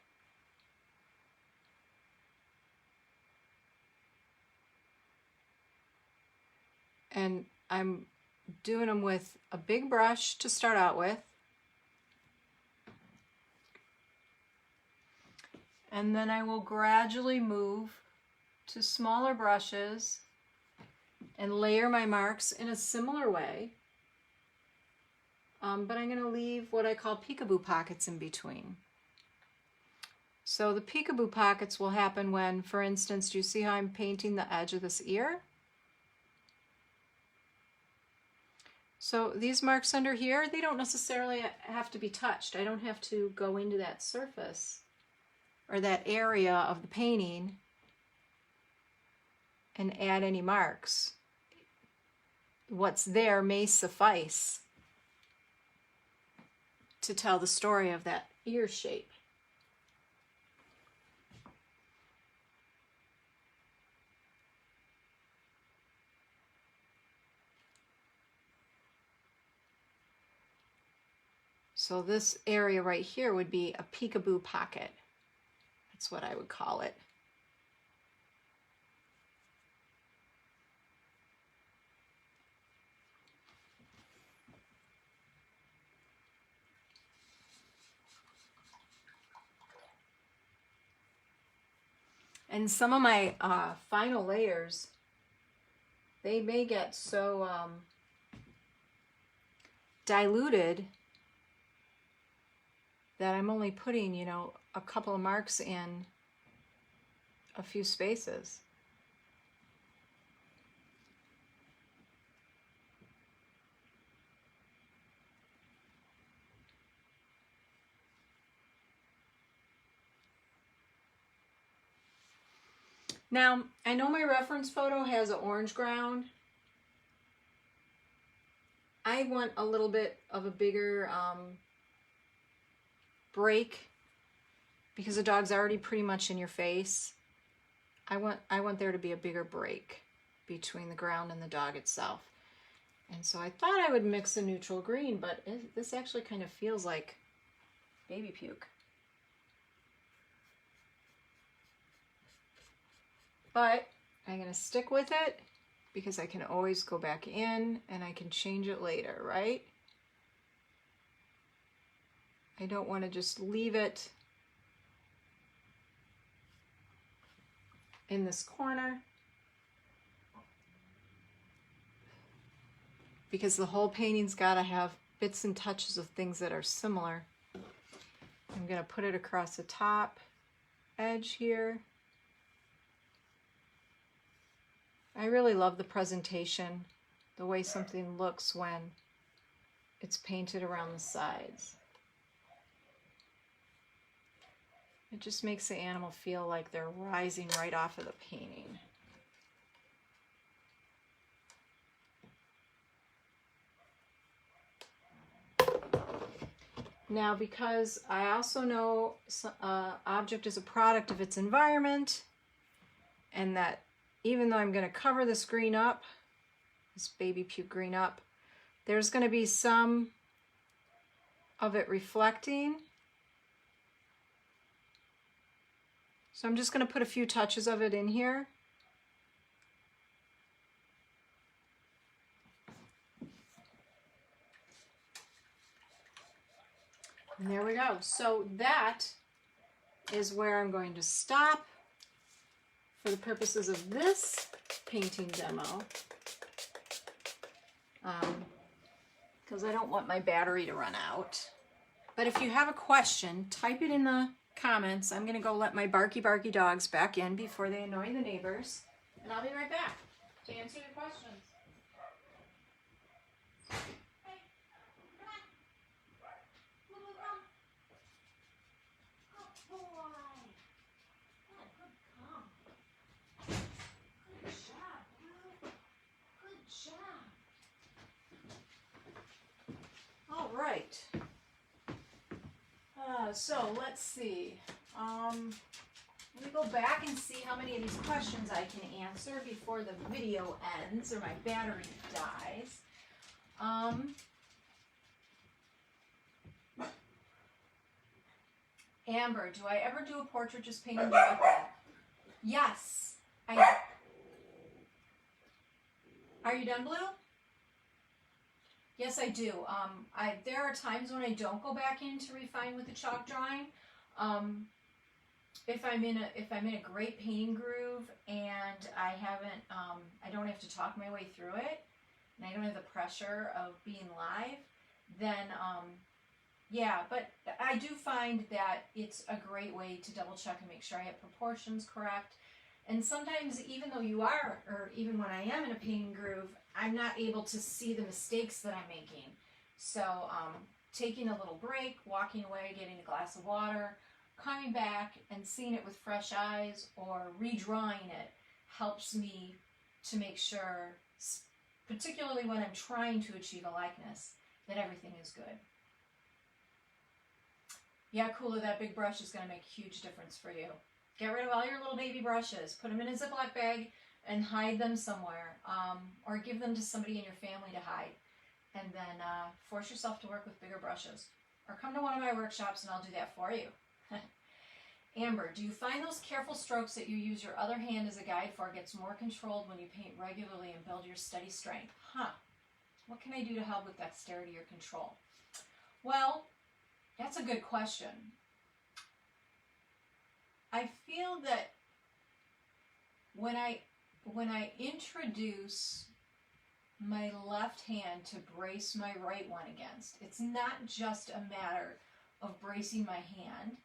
And I'm doing them with a big brush to start out with. And then I will gradually move to smaller brushes and layer my marks in a similar way. But I'm going to leave what I call peekaboo pockets in between. So the peekaboo pockets will happen when, for instance, do you see how I'm painting the edge of this ear? So these marks under here, they don't necessarily have to be touched. I don't have to go into that surface or that area of the painting and add any marks. What's there may suffice to tell the story of that ear shape. So this area right here would be a peekaboo pocket. That's what I would call it. And some of my final layers, they may get so diluted that I'm only putting, you know, a couple of marks in a few spaces. Now, I know my reference photo has an orange ground. I want a little bit of a bigger break because the dog's already pretty much in your face. I want there to be a bigger break between the ground and the dog itself. And so I thought I would mix a neutral green, but this actually kind of feels like baby puke. but I'm going to stick with it because I can always go back in and I can change it later, right? I don't want to just leave it in this corner because the whole painting's got to have bits and touches of things that are similar. I'm going to put it across the top edge here. I really love the presentation, the way something looks when it's painted around the sides. It just makes the animal feel like they're rising right off of the painting. Now, because I also know object is a product of its environment, and that even though I'm going to cover this green up, this baby puke green up, there's going to be some of it reflecting. So I'm just going to put a few touches of it in here. And there we go. So that is where I'm going to stop for the purposes of this painting demo, because I don't want my battery to run out. But if you have a question, type it in the comments. I'm going to go let my barky dogs back in before they annoy the neighbors, and I'll be right back to answer your questions. All right. So let's see. Let me go back and see how many of these questions I can answer before the video ends or my battery dies. Amber, do I ever do a portrait just painting like that? Yes. Are you done, Blue? Yes, I do. There are times when I don't go back in to refine with the chalk drawing. If I'm in a great painting groove and I don't have to talk my way through it, and I don't have the pressure of being live, then yeah. But I do find that it's a great way to double check and make sure I have proportions correct. And sometimes, even though you are, or even when I am in a painting groove, I'm not able to see the mistakes that I'm making. So taking a little break, walking away, getting a glass of water, coming back and seeing it with fresh eyes or redrawing it helps me to make sure, particularly when I'm trying to achieve a likeness, that everything is good. Yeah, Kula, that big brush is going to make a huge difference for you. Get rid of all your little baby brushes. Put them in a Ziploc bag and hide them somewhere. Or give them to somebody in your family to hide. And then force yourself to work with bigger brushes. Or come to one of my workshops and I'll do that for you. Amber, do you find those careful strokes that you use your other hand as a guide for gets more controlled when you paint regularly and build your steady strength? What can I do to help with dexterity or control? Well, that's a good question. I feel that when I introduce my left hand to brace my right one against, it's not just a matter of bracing my hand.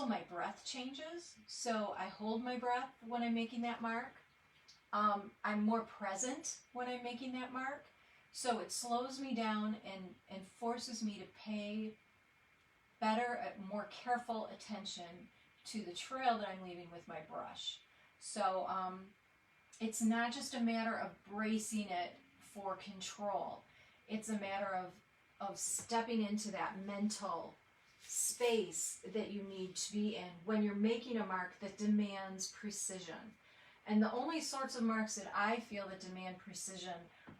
My breath changes, so I hold my breath when I'm making that mark. I'm more present when I'm making that mark, so it slows me down and forces me to pay better, more careful attention to the trail that I'm leaving with my brush. So it's not just a matter of bracing it for control. It's a matter of stepping into that mental space that you need to be in when you're making a mark that demands precision. And the only sorts of marks that I feel that demand precision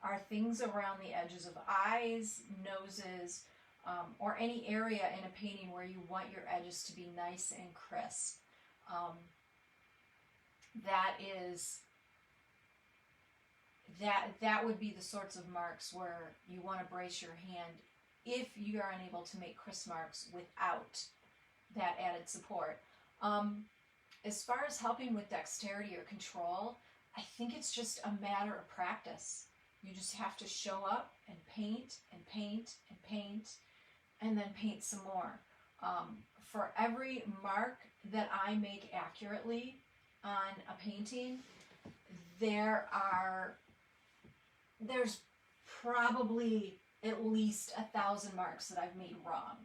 are things around the edges of eyes, noses, or any area in a painting where you want your edges to be nice and crisp. that is, that would be the sorts of marks where you want to brace your hand if you are unable to make crisp marks without that added support. As far as helping with dexterity or control, I think it's just a matter of practice. You just have to show up and paint and paint and paint and then paint some more. For every mark that I make accurately on a painting, there's probably at least 1,000 marks that I've made wrong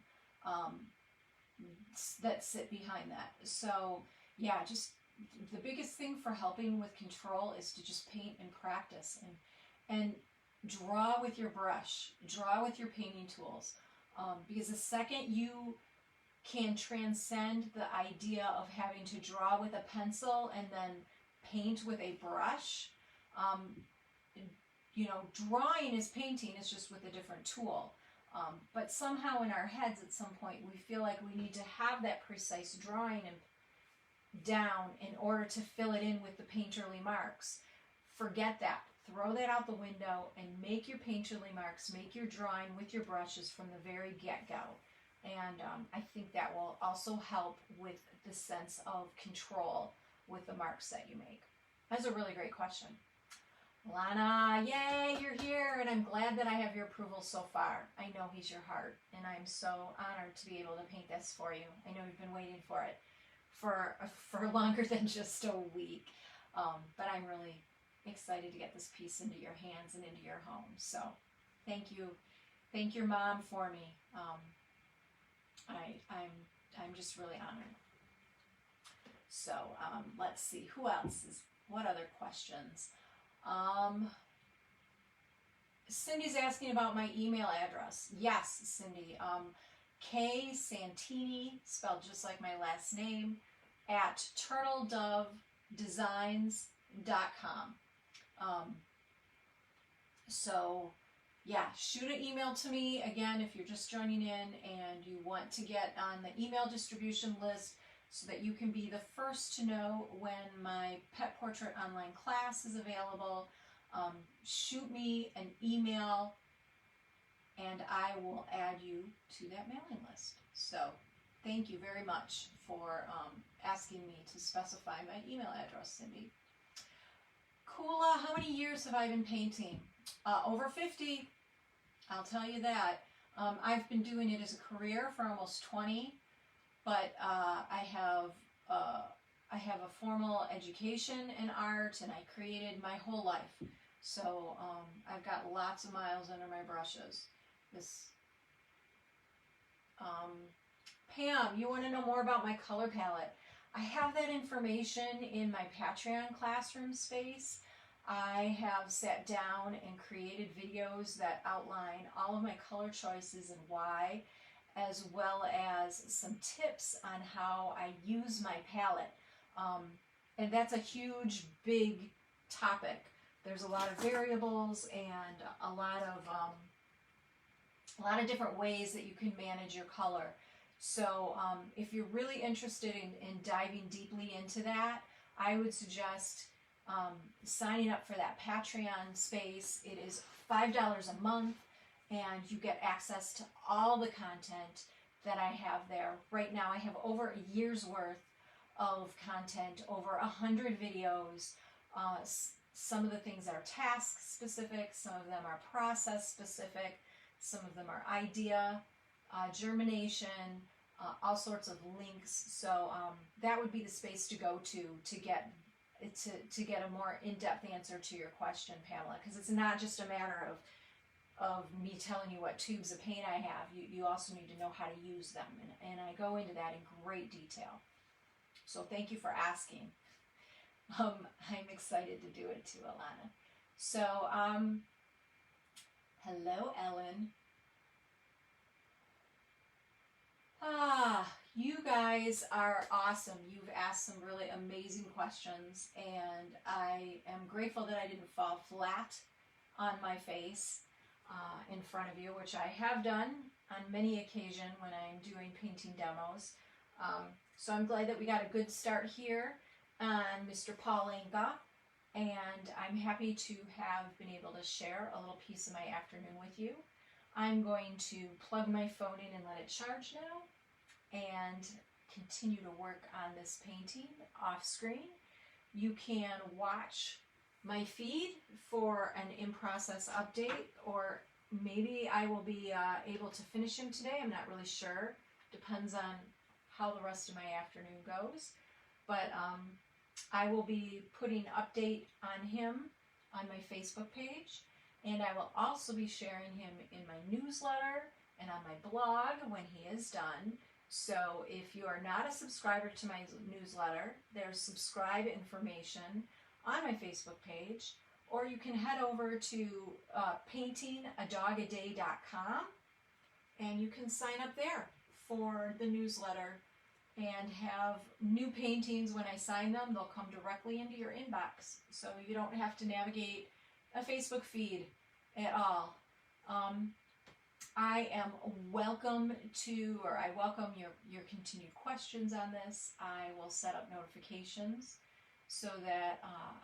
that sit behind that. So yeah, just the biggest thing for helping with control is to just paint and practice and draw with your brush, draw with your painting tools, because the second you can transcend the idea of having to draw with a pencil and then paint with a brush, you know, drawing is painting, is just with a different tool. But somehow in our heads at some point we feel like we need to have that precise drawing and down in order to fill it in with the painterly marks. Forget that. Throw that out the window and make your painterly marks, make your drawing with your brushes from the very get-go. And I think that will also help with the sense of control with the marks that you make. That's a really great question. Lana, yay, you're here, and I'm glad that I have your approval so far. I know he's your heart, and I'm so honored to be able to paint this for you. I know you've been waiting for it for longer than just a week, but I'm really excited to get this piece into your hands and into your home. So thank you. Thank your mom for me. I'm just really honored. So let's see, who else is, what other questions? Cindy's asking about my email address. Yes, Cindy. K Santini, spelled just like my last name, at turtledovedesigns.com. So yeah, shoot an email to me. Again, if you're just joining in and you want to get on the email distribution list so that you can be the first to know when my pet portrait online class is available, shoot me an email and I will add you to that mailing list. So thank you very much for asking me to specify my email address, Cindy. Kula, how many years have I been painting? Over 50, I'll tell you that. I've been doing it as a career for almost 20, but I have a formal education in art, and I created my whole life. So I've got lots of miles under my brushes. Pam, you want to know more about my color palette? I have that information in my Patreon classroom space. I have sat down and created videos that outline all of my color choices and why, as well as some tips on how I use my palette. And that's a huge, big topic. There's a lot of variables and a lot of different ways that you can manage your color. So if you're really interested in diving deeply into that, I would suggest signing up for that Patreon space. It is $5 a month, and you get access to all the content that I have there. Right now I have over a year's worth of content, over 100 videos. Some of the things are task specific, some of them are process specific, some of them are idea, germination, all sorts of links. So that would be the space to go to get a more in-depth answer to your question, Pamela, because it's not just a matter of me telling you what tubes of paint I have. You also need to know how to use them, and I go into that in great detail. So thank you for asking. I'm excited to do it too, Alana. So, hello, Ellen. You guys are awesome. You've asked some really amazing questions, and I am grateful that I didn't fall flat on my face in front of you, which I have done on many occasions when I'm doing painting demos. So I'm glad that we got a good start here. on Mr. Paul Anka, and I'm happy to have been able to share a little piece of my afternoon with you. I'm going to plug my phone in and let it charge now and continue to work on this painting off screen. You can watch my feed for an in-process update, or maybe I will be able to finish him today. I'm not really sure. Depends on how the rest of my afternoon goes. But I will be putting update on him on my Facebook page, and I will also be sharing him in my newsletter and on my blog when he is done. So if you are not a subscriber to my newsletter, there's subscribe information on my Facebook page, or you can head over to paintingadaagaday.com and you can sign up there for the newsletter and have new paintings. When I sign them, they'll come directly into your inbox, so you don't have to navigate a Facebook feed at all. I welcome your continued questions on this. I will set up notifications so that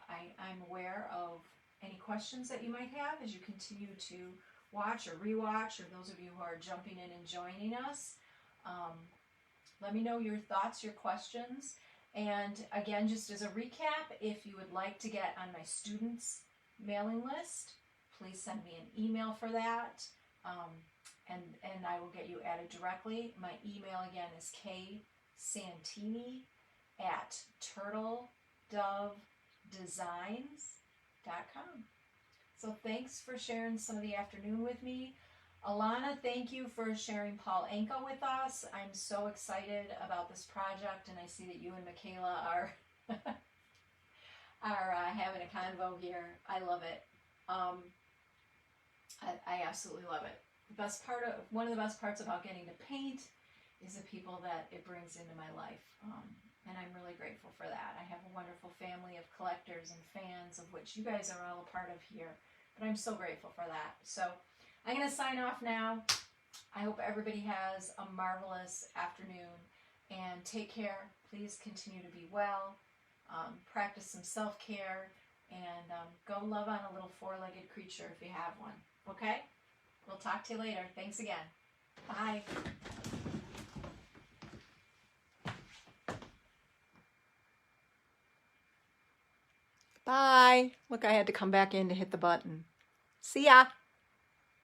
I'm aware of any questions that you might have as you continue to watch or rewatch, or those of you who are jumping in and joining us. Let me know your thoughts, your questions. And again, just as a recap, if you would like to get on my students mailing list, please send me an email for that. And I will get you added directly. My email again is ksantini@turtledovedesigns.com. So thanks for sharing some of the afternoon with me. Alana, thank you for sharing Paul Anka with us. I'm so excited about this project, and I see that you and Michaela are having a convo here. I love it. I absolutely love it. One of the best parts about getting to paint is the people that it brings into my life, and I'm really grateful for that. I have a wonderful family of collectors and fans, of which you guys are all a part of here, but I'm so grateful for that. So I'm going to sign off now. I hope everybody has a marvelous afternoon, and take care. Please continue to be well, practice some self-care, and go love on a little four-legged creature if you have one. Okay? We'll talk to you later. Thanks again. Bye. Bye. Look, I had to come back in to hit the button. See ya.